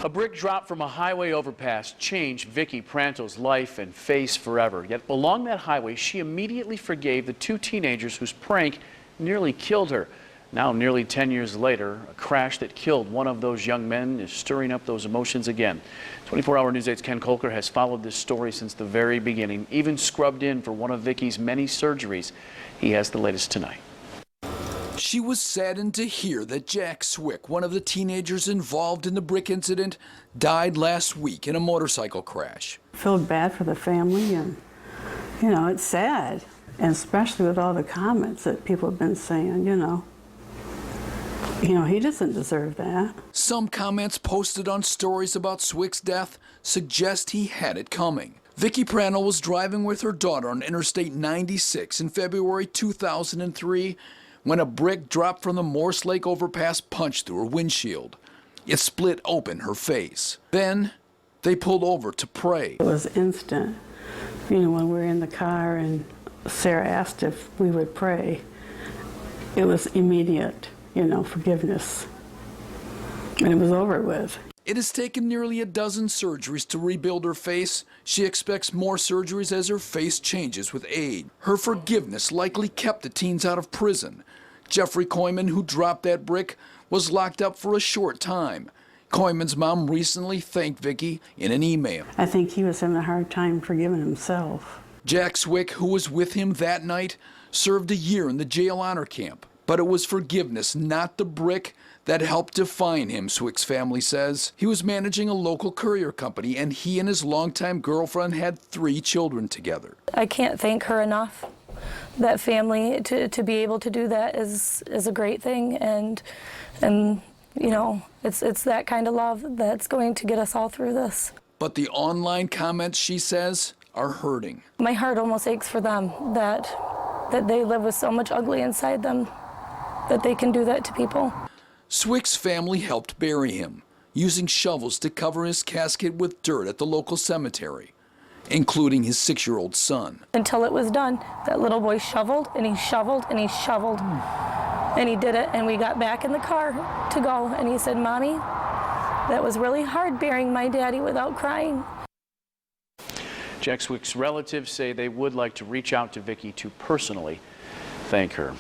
A brick drop from a highway overpass changed Vickie Prantlin's life and face forever. Yet along that highway, she immediately forgave the two teenagers whose prank nearly killed her. Now, nearly 10 years later, a crash that killed one of those young men is stirring up those emotions again. 24-hour News 8's Ken Kolker has followed this story since the very beginning, even scrubbed in for one of Vickie's many surgeries. He has the latest tonight. She was saddened to hear that Jack Swick, one of the teenagers involved in the brick incident, died last week in a motorcycle crash. I feel bad for the family, and it's sad, and especially with all the comments that people have been saying, he doesn't deserve that. Some comments posted on stories about Swick's death suggest he had it coming. Vickie Prantlin was driving with her daughter on Interstate 96 in February 2003 when a brick dropped from the Morse Lake overpass punched through her windshield. It split open her face. Then they pulled over to pray. It was instant. When we were in the car and Sarah asked if we would pray, it was immediate, forgiveness. And it was over with. It has taken nearly a dozen surgeries to rebuild her face. She expects more surgeries as her face changes with age. Her forgiveness likely kept the teens out of prison. Jeffrey Koyman, who dropped that brick, was locked up for a short time. Koyman's mom recently thanked Vickie in an email. I think he was having a hard time forgiving himself. Jack Swick, who was with him that night, served a year in the jail honor camp. But it was forgiveness, not the brick, that helped define him, Swick's family says. He was managing a local courier company, and he and his longtime girlfriend had 3 children together. I can't thank her enough. That family, to be able to do that is a great thing, and it's that kind of love that's going to get us all through this. But the online comments, she says, are hurting. My heart almost aches for them, that they live with so much ugly inside them, that they can do that to people. Swick's family helped bury him, using shovels to cover his casket with dirt at the local cemetery, including his 6-year-old son. Until it was done, that little boy shoveled, and he shoveled, and he shoveled. And he did it, and we got back in the car to go, and he said, "Mommy, that was really hard burying my daddy without crying." Jack Swick's relatives say they would like to reach out to Vickie to personally thank her.